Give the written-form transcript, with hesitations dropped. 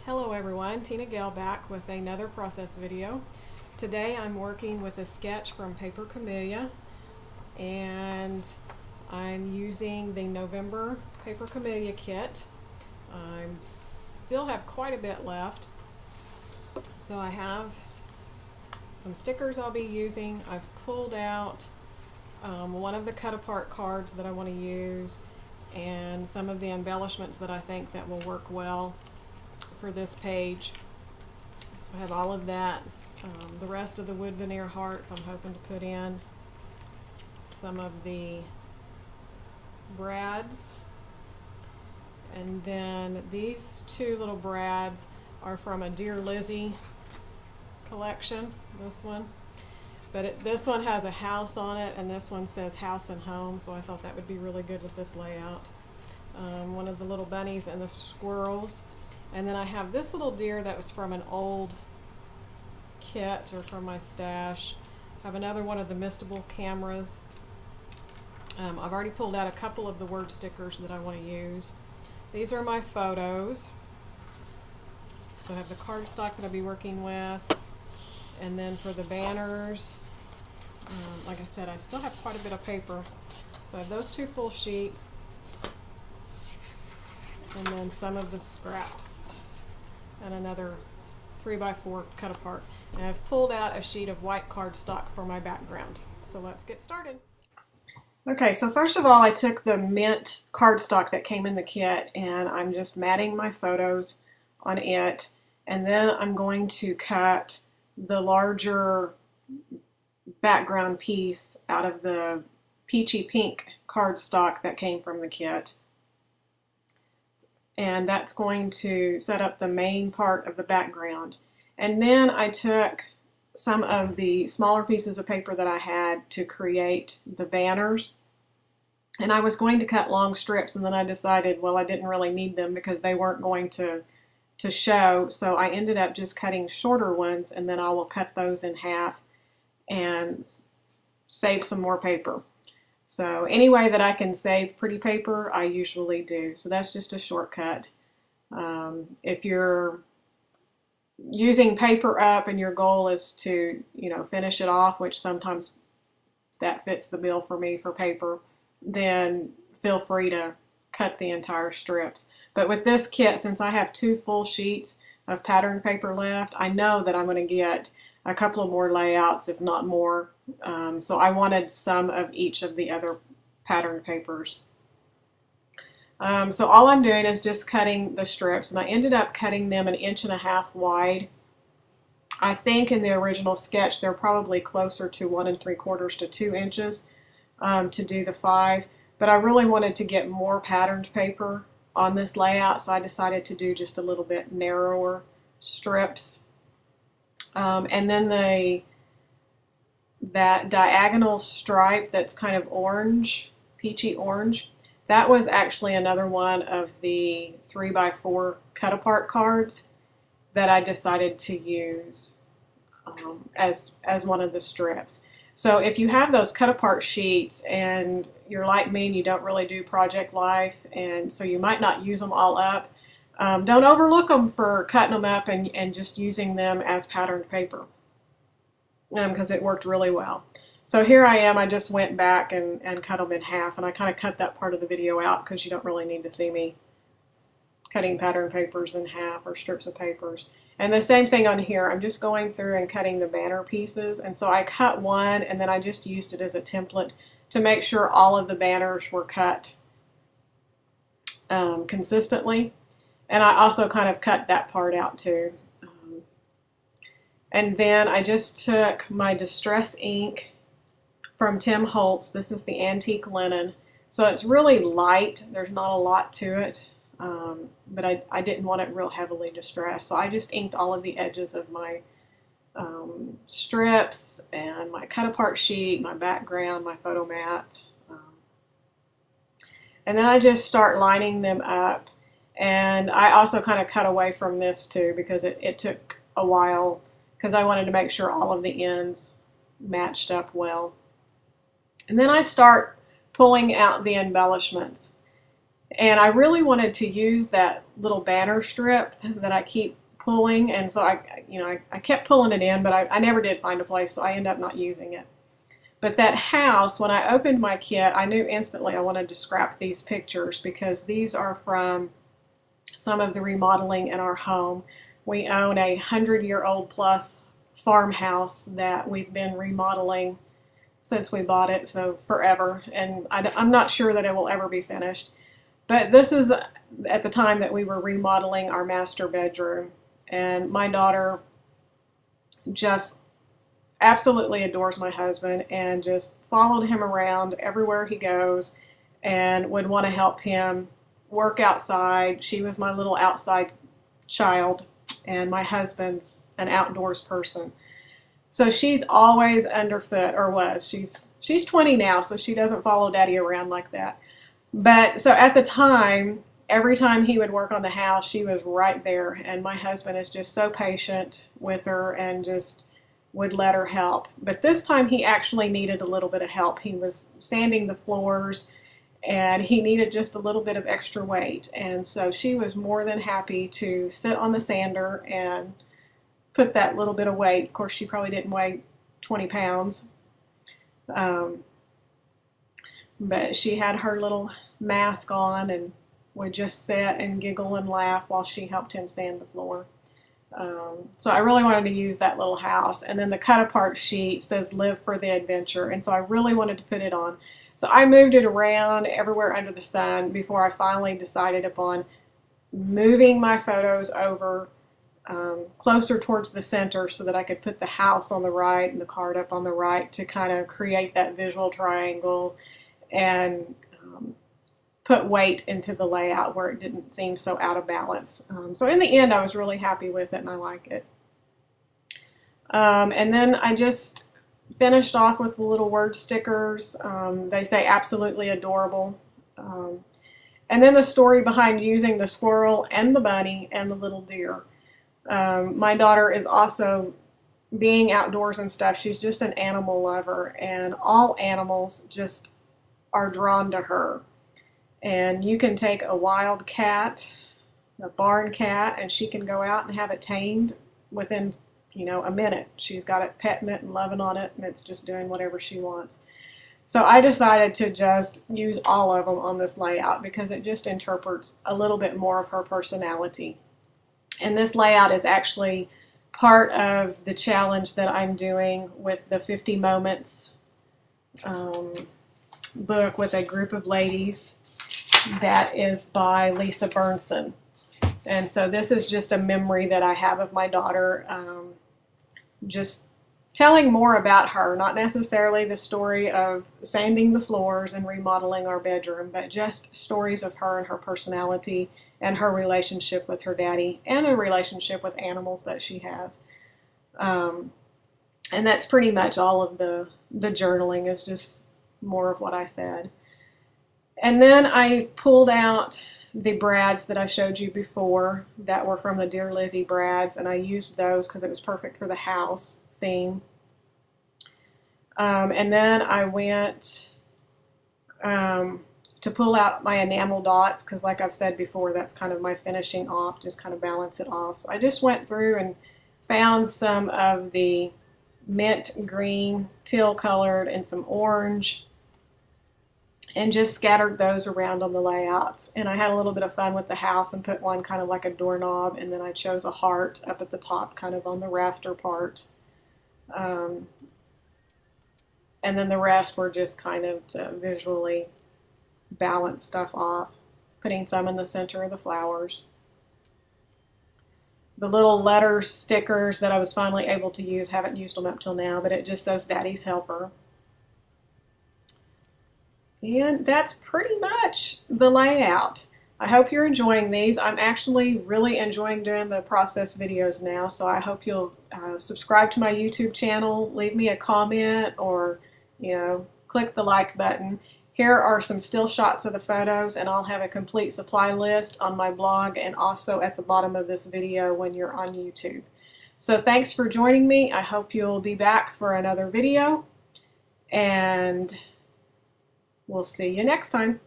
Hello everyone, TinaGale back with another process video. Today I'm working with a sketch from Paper Camellia, and I'm using the November Paper Camellia kit. I still have quite a bit left, so I have some stickers I'll be using. I've pulled out one of the cut apart cards that I want to use and some of the embellishments that I think that will work well for this page. So I have all of that. The rest of the wood veneer hearts I'm hoping to put in. Some of the brads. And then these two little brads are from a Dear Lizzy collection, this one. But this one has a house on it, and this one says house and home, so I thought that would be really good with this layout. One of the little bunnies and the squirrels. And then I have this little deer that was from an old kit or from my stash. I have another one of the mistable cameras. I've already pulled out a couple of the word stickers that I want to use. These are my photos. So I have the cardstock that I'll be working with. And then for the banners, like I said, I still have quite a bit of paper. So I have those two full sheets. And then some of the scraps and another 3x4 cut apart. And I've pulled out a sheet of white cardstock for my background. So let's get started. Okay, so first of all, I took the mint cardstock that came in the kit, and I'm just matting my photos on it. And then I'm going to cut the larger background piece out of the peachy pink cardstock that came from the kit. And that's going to set up the main part of the background. And then I took some of the smaller pieces of paper that I had to create the banners. And I was going to cut long strips, and then I decided, well, I didn't really need them because they weren't going to show. So I ended up just cutting shorter ones, and then I will cut those in half and save some more paper. So any way that I can save pretty paper, I usually do. So that's just a shortcut. If you're using paper up and your goal is to, finish it off, which sometimes that fits the bill for me for paper, then feel free to cut the entire strips. But with this kit, since I have two full sheets of pattern paper left, I know that I'm going to get a couple of more layouts, if not more. So I wanted some of each of the other pattern papers. So all I'm doing is just cutting the strips, and I ended up cutting them 1.5 inches wide. I think in the original sketch they're probably closer to 1 3/4 to 2 inches to do the 5, but I really wanted to get more patterned paper on this layout, so I decided to do just a little bit narrower strips. And then that diagonal stripe that's kind of orange, peachy orange, that was actually another one of the 3x4 cut apart cards that I decided to use as one of the strips. So if you have those cut apart sheets and you're like me and you don't really do project life, and so you might not use them all up, don't overlook them for cutting them up and just using them as patterned paper, because it worked really well. So here I am, I just went back and cut them in half, and I kind of cut that part of the video out because you don't really need to see me cutting pattern papers in half or strips of papers. And the same thing on here, I'm just going through and cutting the banner pieces, and so I cut one and then I just used it as a template to make sure all of the banners were cut consistently. And I also kind of cut that part out too. And then I just took my Distress ink from Holtz. This is the antique linen. So it's really light. There's not a lot to it. But I didn't want it real heavily distressed. So I just inked all of the edges of my strips and my cut apart sheet, my background, my photo mat. And then I just start lining them up. And I also kind of cut away from this too because it took a while because I wanted to make sure all of the ends matched up well. And then I start pulling out the embellishments. And I really wanted to use that little banner strip that I keep pulling, and so I kept pulling it in, but I never did find a place, so I ended up not using it. But that house, when I opened my kit, I knew instantly I wanted to scrap these pictures because these are from some of the remodeling in our home. We own a 100-year-old plus farmhouse that we've been remodeling since we bought it, so forever, and I'm not sure that it will ever be finished. But this is at the time that we were remodeling our master bedroom, and my daughter just absolutely adores my husband and just followed him around everywhere he goes and would want to help him work outside. She was my little outside child, and my husband's an outdoors person. So she's always underfoot, or was. She's 20 now, so she doesn't follow daddy around like that. But so at the time, every time he would work on the house, she was right there, and my husband is just so patient with her and just would let her help. But this time he actually needed a little bit of help. He was sanding the floors and he needed just a little bit of extra weight, and so she was more than happy to sit on the sander and put that little bit of weight. Of course, she probably didn't weigh 20 pounds, but she had her little mask on and would just sit and giggle and laugh while she helped him sand the floor. So I really wanted to use that little house. And then the cut apart sheet says live for the adventure, and so I really wanted to put it on. So I moved it around everywhere under the sun before I finally decided upon moving my photos over closer towards the center so that I could put the house on the right and the card up on the right to kind of create that visual triangle and put weight into the layout where it didn't seem so out of balance. So in the end, I was really happy with it and I like it. And then I just finished off with the little word stickers. They say absolutely adorable. And then the story behind using the squirrel and the bunny and the little deer. My daughter is also, being outdoors and stuff, she's just an animal lover, and all animals just are drawn to her. And you can take a wild cat, a barn cat, and she can go out and have it tamed within, a minute. She's got it petting it and loving on it, and it's just doing whatever she wants. So I decided to just use all of them on this layout because it just interprets a little bit more of her personality. And this layout is actually part of the challenge that I'm doing with the 50 Moments book with a group of ladies that is by Lisa Burnson. And so this is just a memory that I have of my daughter, just telling more about her, not necessarily the story of sanding the floors and remodeling our bedroom, but just stories of her and her personality and her relationship with her daddy and the relationship with animals that she has. And that's pretty much all of the journaling, is just more of what I said. And then I pulled out the brads that I showed you before that were from the Dear Lizzy brads, and I used those because it was perfect for the house theme. And then I went to pull out my enamel dots because, like I've said before, that's kind of my finishing off, just kind of balance it off. So I just went through and found some of the mint green, teal colored, and some orange, and just scattered those around on the layouts. And I had a little bit of fun with the house and put one kind of like a doorknob, and then I chose a heart up at the top, kind of on the rafter part. And then the rest were just kind of to visually balance stuff off, putting some in the center of the flowers. The little letter stickers that I was finally able to use, haven't used them up till now, but it just says Daddy's Helper. And that's pretty much the layout. I hope you're enjoying these. I'm actually really enjoying doing the process videos now, so I hope you'll subscribe to my YouTube channel, leave me a comment, or click the like button. Here are some still shots of the photos, and I'll have a complete supply list on my blog and also at the bottom of this video when you're on YouTube. So thanks for joining me. I hope you'll be back for another video, and we'll see you next time.